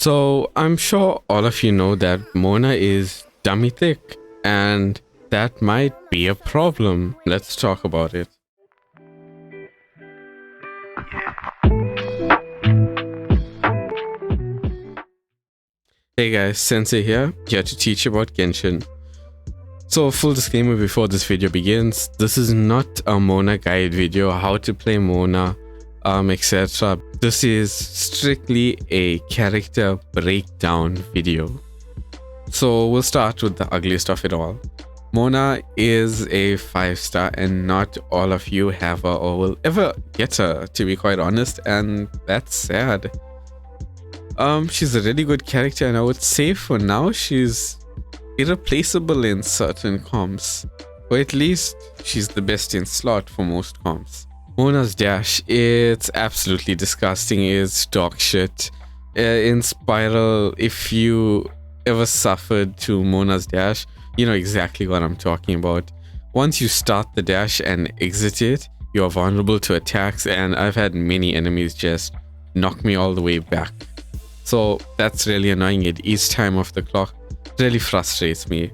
So I'm sure all of you know that Mona is dummy thick, and that might be a problem. Let's talk about it. Hey guys, Sensei here to teach about Genshin. So full disclaimer before this video begins, this is not a Mona guide video, how to play Mona, etc. This is strictly a character breakdown video. So we'll start with the ugliest of it all. Mona is a 5-star and not all of you have her or will ever get her, to be quite honest, and that's sad. She's a really good character, and I would say for now she's irreplaceable in certain comps, or at least she's the best in slot for most comps. Mona's dash, it's absolutely disgusting. It's dog shit. In Spiral, if you ever suffered to Mona's dash, you know exactly what I'm talking about. Once you start the dash and exit it, you are vulnerable to attacks, and I've had many enemies just knock me all the way back. So that's really annoying. At each time of the clock, really frustrates me.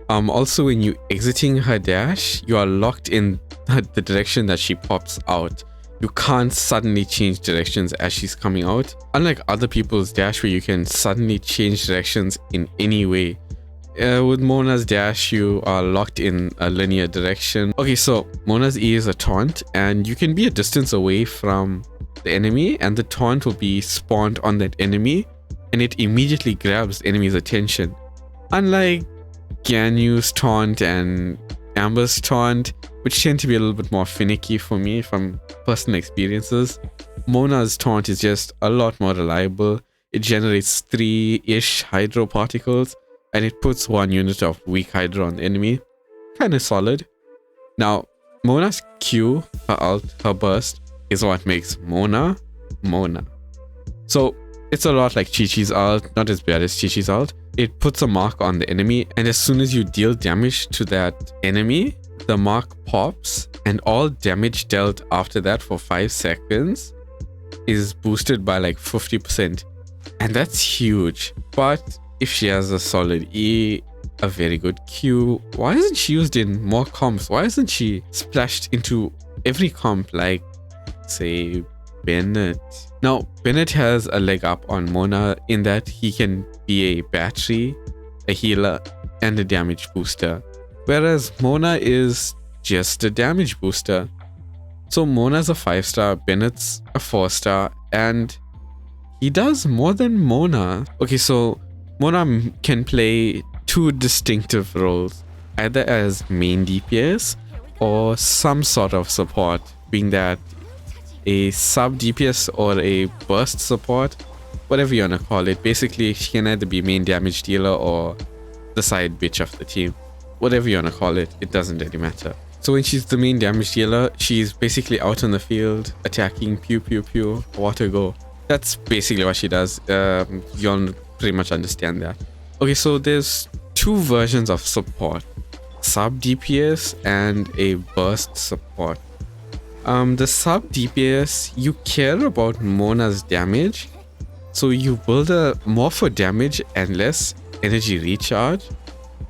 Also, when you exiting her dash, you are locked in the direction that she pops out. You can't suddenly change directions as she's coming out, unlike other people's dash where you can suddenly change directions in any way. With Mona's dash, you are locked in a linear direction. Okay, so Mona's E is a taunt, and you can be a distance away from the enemy, and the taunt will be spawned on that enemy, and it immediately grabs the enemy's attention. Unlike Ganyu's taunt and Amber's taunt, which tend to be a little bit more finicky for me from personal experiences, Mona's taunt is just a lot more reliable. It generates 3-ish hydro particles, and it puts 1 unit of weak hydro on the enemy. Kinda solid. Now, Mona's Q, her ult, her burst, is what makes Mona, Mona. So, it's a lot like Chi-Chi's ult, not as bad as Chi-Chi's ult. It puts a mark on the enemy, and as soon as you deal damage to that enemy, the mark pops, and all damage dealt after that for 5 seconds is boosted by like 50%. And that's huge. But if she has a solid E, a very good Q, why isn't she used in more comps? Why isn't she splashed into every comp like, say, Bennett? Now, Bennett has a leg up on Mona in that he can be a battery, a healer, and a damage booster, whereas Mona is just a damage booster. So Mona's a 5-star, Bennett's a 4-star, and he does more than Mona. Okay, so Mona can play 2 distinctive roles, either as main DPS or some sort of support, being that a sub DPS or a burst support, whatever you wanna call it. Basically, she can either be main damage dealer or the side bitch of the team. Whatever you wanna call it, it doesn't really matter. So when she's the main damage dealer, she's basically out on the field attacking, pew pew pew, water go. That's basically what she does. You'll pretty much understand that. Okay, so there's 2 versions of support, sub DPS and a burst support. The sub DPS, you care about Mona's damage, so you build her more for damage and less energy recharge,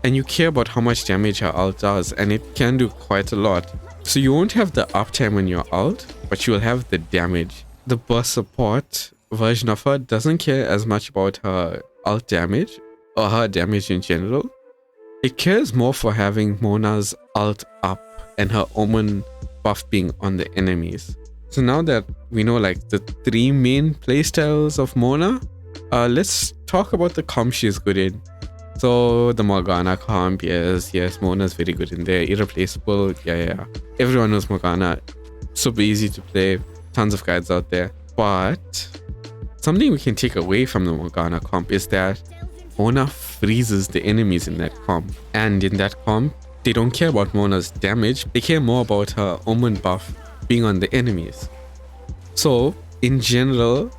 and you care about how much damage her ult does, and it can do quite a lot. So you won't have the uptime on your ult, but you will have the damage. The burst support version of her doesn't care as much about her ult damage or her damage in general. It cares more for having Mona's ult up and her Omen buff being on the enemies. So now that we know like the 3 main playstyles of Mona, let's talk about the comp she's good in. So the Morgana comp, yes, Mona's very good in there, irreplaceable, yeah. Everyone knows Morgana, super easy to play, tons of guides out there. But something we can take away from the Morgana comp is that Mona freezes the enemies in that comp. And in that comp, they don't care about Mona's damage, they care more about her Omen buff being on the enemies. So, in general,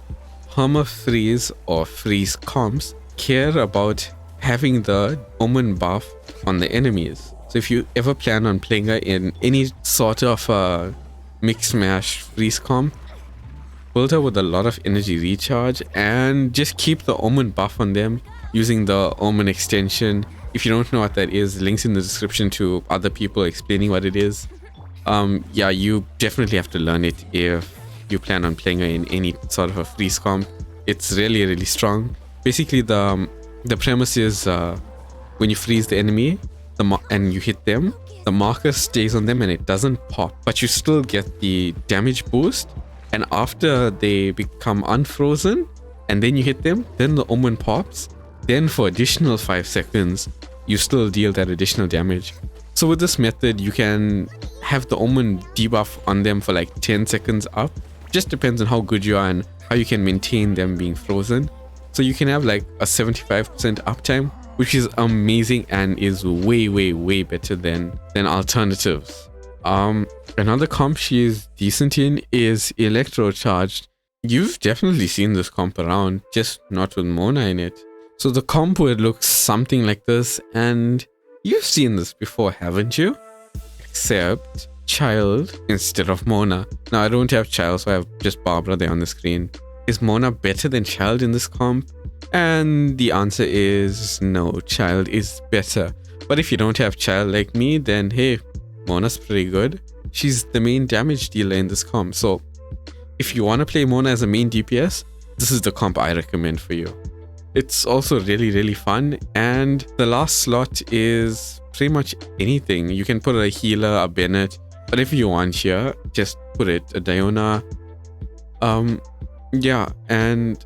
Perma Freeze or Freeze comps care about having the Omen buff on the enemies. So if you ever plan on playing her in any sort of mix mash freeze comp, build her with a lot of energy recharge and just keep the Omen buff on them using the Omen extension. If you don't know what that is, links in the description to other people explaining what it is. Yeah, you definitely have to learn it if you plan on playing her in any sort of a freeze comp. It's really strong. Basically, the premise is when you freeze the enemy and you hit them, the marker stays on them and it doesn't pop, but you still get the damage boost. And after they become unfrozen and then you hit them, then the Omen pops. Then for additional 5 seconds, you still deal that additional damage. So with this method, you can have the Omen debuff on them for like 10 seconds up. Just depends on how good you are and how you can maintain them being frozen. So you can have like a 75% uptime, which is amazing and is way better than alternatives. Another comp she is decent in is Electro Charged. You've definitely seen this comp around, just not with Mona in it. So the comp would look something like this, and you've seen this before, haven't you? Except Child instead of Mona. Now I don't have Child, so I have just Barbara there on the screen. Is Mona better than Child in this comp? And the answer is no, Child is better. But if you don't have Child like me, then hey, Mona's pretty good. She's the main damage dealer in this comp. So if you want to play Mona as a main DPS, this is the comp I recommend for you. It's also really fun, and the last slot is pretty much anything. You can put a healer, a Bennett, but if you want here, just put it a Diona. Yeah, and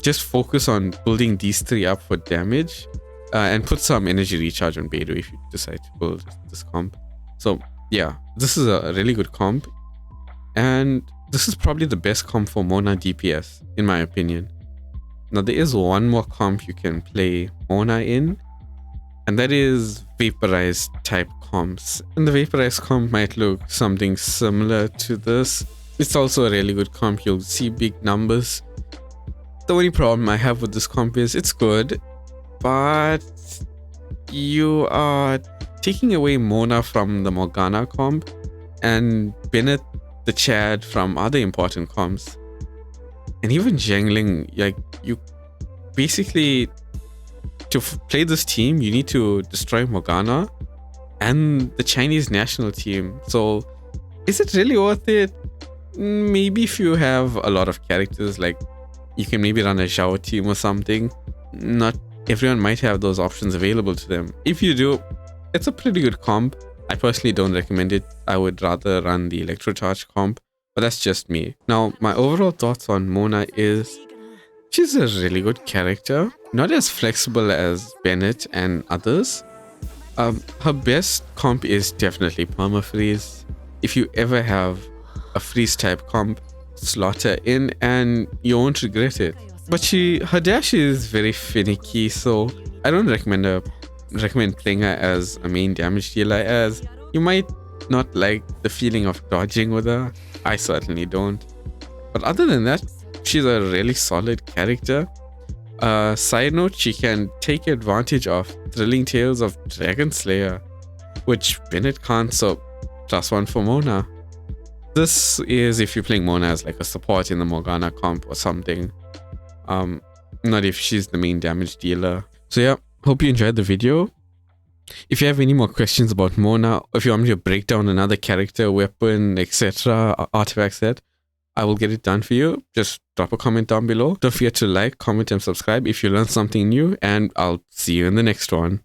just focus on building these 3 up for damage, and put some energy recharge on Beidou if you decide to build this comp. So yeah, this is a really good comp, and this is probably the best comp for Mona DPS in my opinion. Now there is one more comp you can play Mona in, and that is vaporized type comps. And the vaporized comp might look something similar to this. It's also a really good comp. You'll see big numbers. The only problem I have with this comp is it's good, but you are taking away Mona from the Morgana comp and Bennett the Chad from other important comps. And even Zhengling, like, you basically, to play this team, you need to destroy Morgana and the Chinese national team. So is it really worth it? Maybe if you have a lot of characters, like you can maybe run a Zhao team or something. Not everyone might have those options available to them. If you do, it's a pretty good comp. I personally don't recommend it. I would rather run the Electrocharge comp, but that's just me. Now, my overall thoughts on Mona is she's a really good character. Not as flexible as Bennett and others. Her best comp is definitely Permafreeze. If you ever have a freeze type comp, slot her in and you won't regret it. But her dash is very finicky, so I don't recommend playing her as a main damage dealer, as you might not like the feeling of dodging with her. I certainly don't. But other than that, she's a really solid character. Side note, she can take advantage of Thrilling Tales of Dragon Slayer, which Bennett can't, so +1 for Mona. This is if you're playing Mona as like a support in the Morgana comp or something. Not if she's the main damage dealer. So yeah, hope you enjoyed the video. If you have any more questions about Mona, or if you want me to break down another character, weapon, etc., artifact set, I will get it done for you. Just drop a comment down below. Don't forget to like, comment, and subscribe if you learned something new, and I'll see you in the next one.